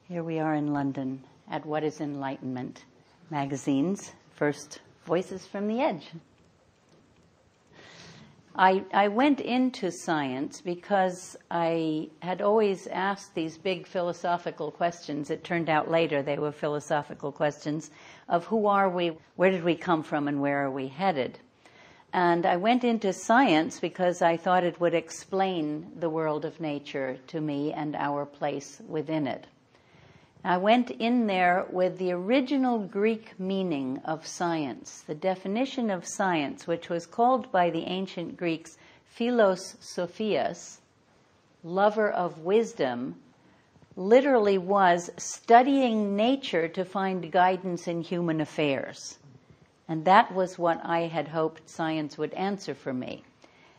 Here we are in London at What is Enlightenment magazine's first Voices from the Edge. I went into science because I had always asked these big philosophical questions. It turned out later they were philosophical questions of who are we, where did we come from, and where are we headed? And I went into science because I thought it would explain the world of nature to me and our place within it. I went in there with the original Greek meaning of science, the definition of science, which was called by the ancient Greeks philos sophias, lover of wisdom, literally was studying nature to find guidance in human affairs. And that was what I had hoped science would answer for me.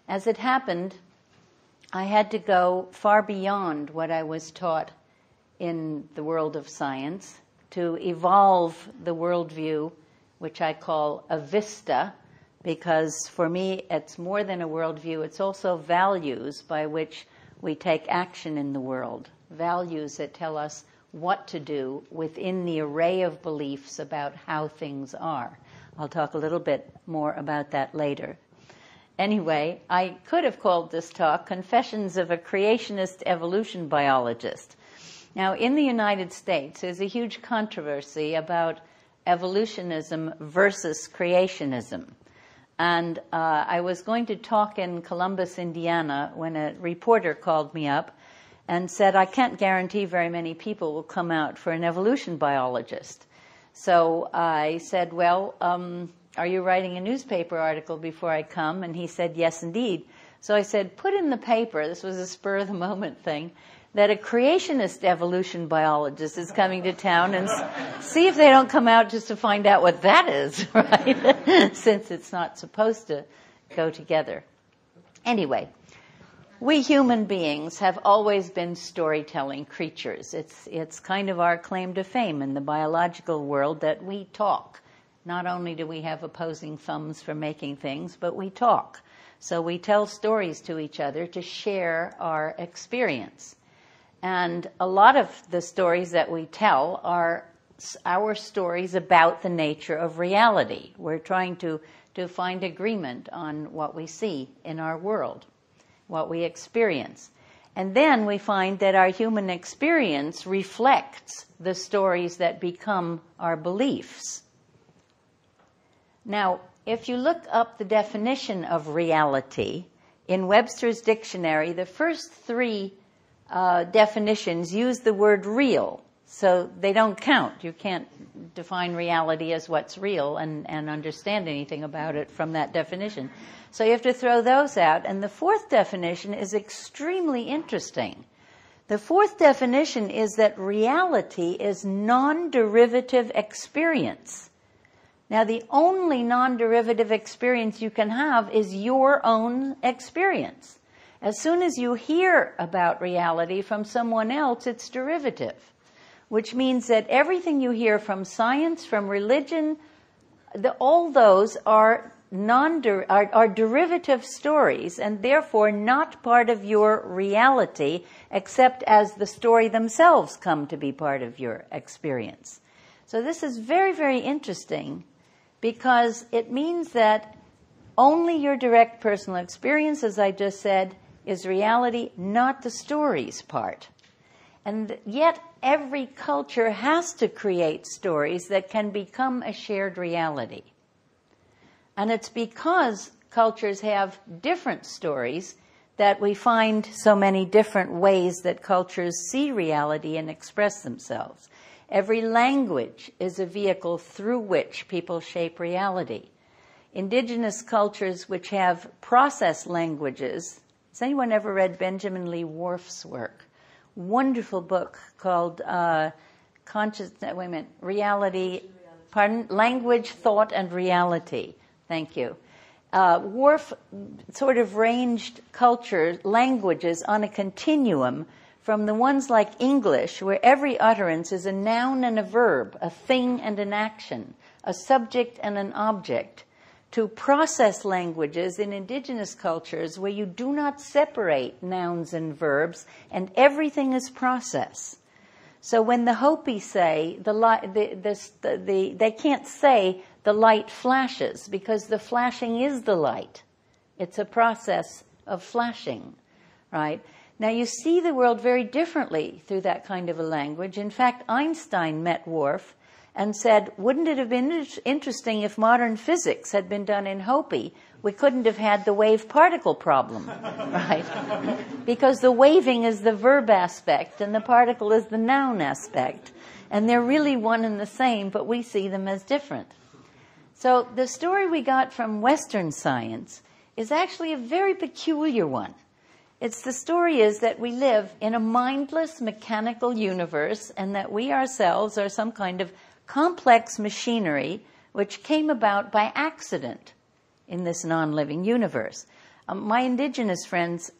As it happened, I had to go far beyond what I was taught in the world of science to evolve the worldview, which I call a vista, because for me it's more than a worldview, it's also values by which we take action in the world, values that tell us what to do within the array of beliefs about how things are. I'll talk a little bit more about that later. Anyway, I could have called this talk Confessions of a Creationist Evolution Biologist. Now, in the United States, there's a huge controversy about evolutionism versus creationism. And I was going to talk in Columbus, Indiana, when a reporter called me up and said, I can't guarantee very many people will come out for an evolution biologist. So I said, well, are you writing a newspaper article before I come? And he said, yes, indeed. So I said, put in the paper, this was a spur-of-the-moment thing, that a creationist evolution biologist is coming to town, and see if they don't come out just to find out what that is, right? Since it's not supposed to go together. Anyway, we human beings have always been storytelling creatures. It's kind of our claim to fame in the biological world that we talk. Not only do we have opposing thumbs for making things, but we talk. So we tell stories to each other to share our experience. And a lot of the stories that we tell are our stories about the nature of reality. We're trying to find agreement on what we see in our world, what we experience. And then we find that our human experience reflects the stories that become our beliefs. Now, if you look up the definition of reality, in Webster's dictionary, the first three definitions use the word real, so they don't count. You can't define reality as what's real and understand anything about it from that definition. So you have to throw those out. And the fourth definition is extremely interesting. The fourth definition is that reality is non-derivative experience. Now, the only non-derivative experience you can have is your own experience. As soon as you hear about reality from someone else, it's derivative, which means that everything you hear from science, from religion, all those are derivative stories and therefore not part of your reality, except as the story themselves come to be part of your experience. So this is very, very interesting because it means that only your direct personal experience, as I just said, is reality, not the stories part. And yet every culture has to create stories that can become a shared reality. And it's because cultures have different stories that we find so many different ways that cultures see reality and express themselves. Every language is a vehicle through which people shape reality. Indigenous cultures which have process languages. Has anyone ever read Benjamin Lee Whorf's work? Wonderful book called Language, Thought, and Reality. Thank you. Whorf sort of ranged languages on a continuum from the ones like English, where every utterance is a noun and a verb, a thing and an action, a subject and an object, to process languages in indigenous cultures where you do not separate nouns and verbs and everything is process. So when the Hopi say they can't say the light flashes, because the flashing is the light. It's a process of flashing, right? Now you see the world very differently through that kind of a language. In fact, Einstein met Worf and said, wouldn't it have been interesting if modern physics had been done in Hopi? We couldn't have had the wave-particle problem, right? Because the waving is the verb aspect and the particle is the noun aspect. And they're really one and the same, but we see them as different. So the story we got from Western science is actually a very peculiar one. The story is that we live in a mindless, mechanical universe and that we ourselves are some kind of complex machinery which came about by accident in this non-living universe. My indigenous friends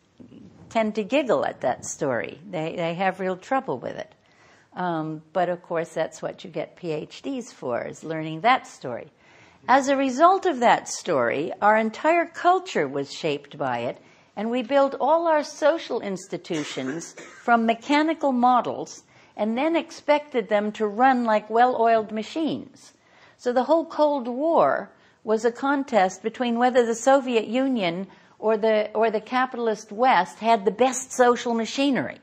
tend to giggle at that story. They have real trouble with it. But of course, that's what you get PhDs for, is learning that story. As a result of that story, our entire culture was shaped by it, and we built all our social institutions from mechanical models and then expected them to run like well-oiled machines. So the whole Cold War was a contest between whether the Soviet Union or the capitalist West had the best social machinery,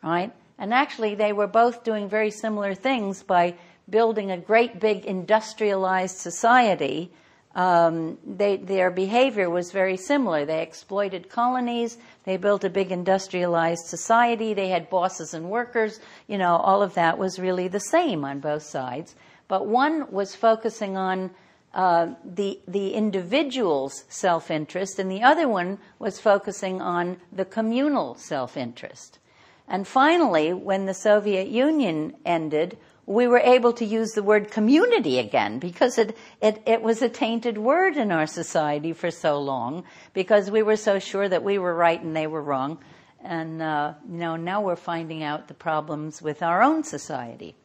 right? And actually, they were both doing very similar things by building a great big industrialized society. Their behavior was very similar. They exploited colonies. They built a big industrialized society. They had bosses and workers. You know, all of that was really the same on both sides. But one was focusing on the individual's self-interest, and the other one was focusing on the communal self-interest. And finally, when the Soviet Union ended, we were able to use the word community again, because it was a tainted word in our society for so long, because we were so sure that we were right and they were wrong. And now we're finding out the problems with our own society.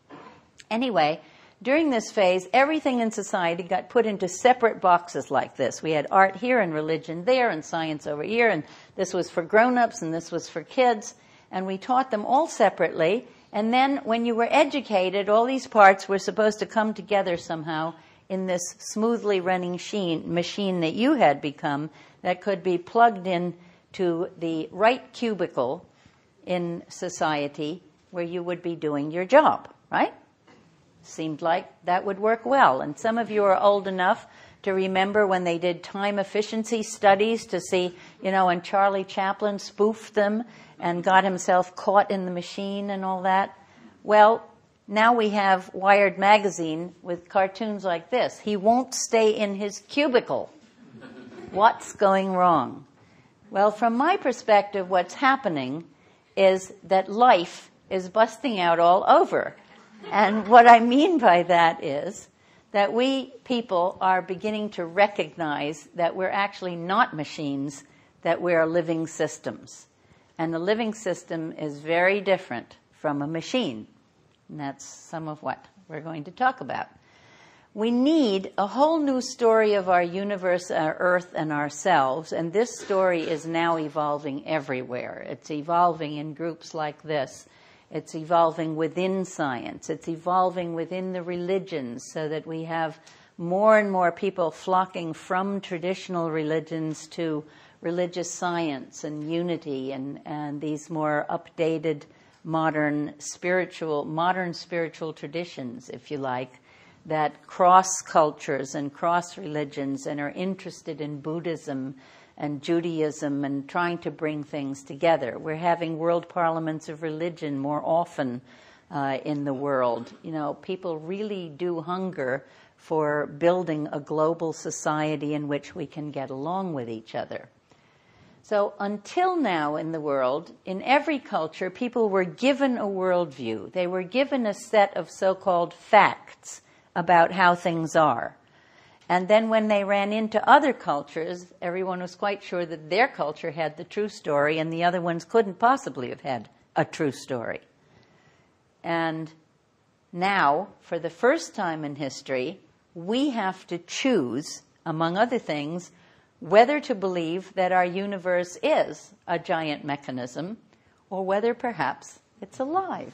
Anyway, during this phase, everything in society got put into separate boxes like this. We had art here and religion there and science over here, and this was for grown-ups and this was for kids. And we taught them all separately. And then when you were educated, all these parts were supposed to come together somehow in this smoothly running machine that you had become that could be plugged in to the right cubicle in society where you would be doing your job, right? Seemed like that would work well. And some of you are old enough to remember when they did time efficiency studies to see, when Charlie Chaplin spoofed them and got himself caught in the machine and all that. Well, now we have Wired magazine with cartoons like this. He won't stay in his cubicle. What's going wrong? Well, from my perspective, what's happening is that life is busting out all over. And what I mean by that is that we people are beginning to recognize that we're actually not machines, that we're living systems. And a living system is very different from a machine. And that's some of what we're going to talk about. We need a whole new story of our universe, our Earth, and ourselves. And this story is now evolving everywhere. It's evolving in groups like this. It's evolving within science. It's evolving within the religions so that we have more and more people flocking from traditional religions to religious science and unity and these more updated modern spiritual traditions, if you like, that cross cultures and cross religions and are interested in Buddhism and Judaism and trying to bring things together. We're having world parliaments of religion more often in the world. People really do hunger for building a global society in which we can get along with each other. So until now in the world, in every culture, people were given a worldview. They were given a set of so-called facts about how things are. And then when they ran into other cultures, everyone was quite sure that their culture had the true story and the other ones couldn't possibly have had a true story. And now, for the first time in history, we have to choose, among other things, whether to believe that our universe is a giant mechanism or whether perhaps It's alive.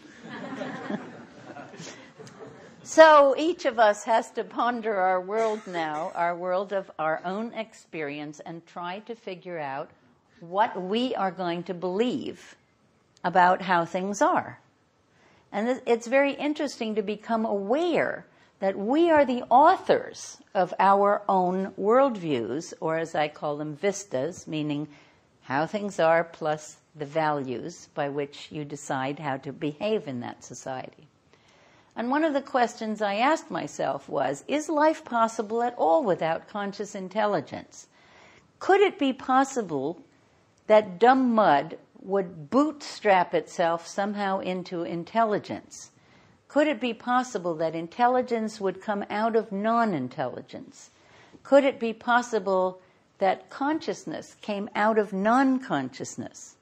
So each of us has to ponder our world now, our world of our own experience, and try to figure out what we are going to believe about how things are. And it's very interesting to become aware that we are the authors of our own worldviews, or as I call them, vistas, meaning how things are plus the values by which you decide how to behave in that society. And one of the questions I asked myself was, is life possible at all without conscious intelligence? Could it be possible that dumb mud would bootstrap itself somehow into intelligence? Could it be possible that intelligence would come out of non-intelligence? Could it be possible that consciousness came out of non-consciousness?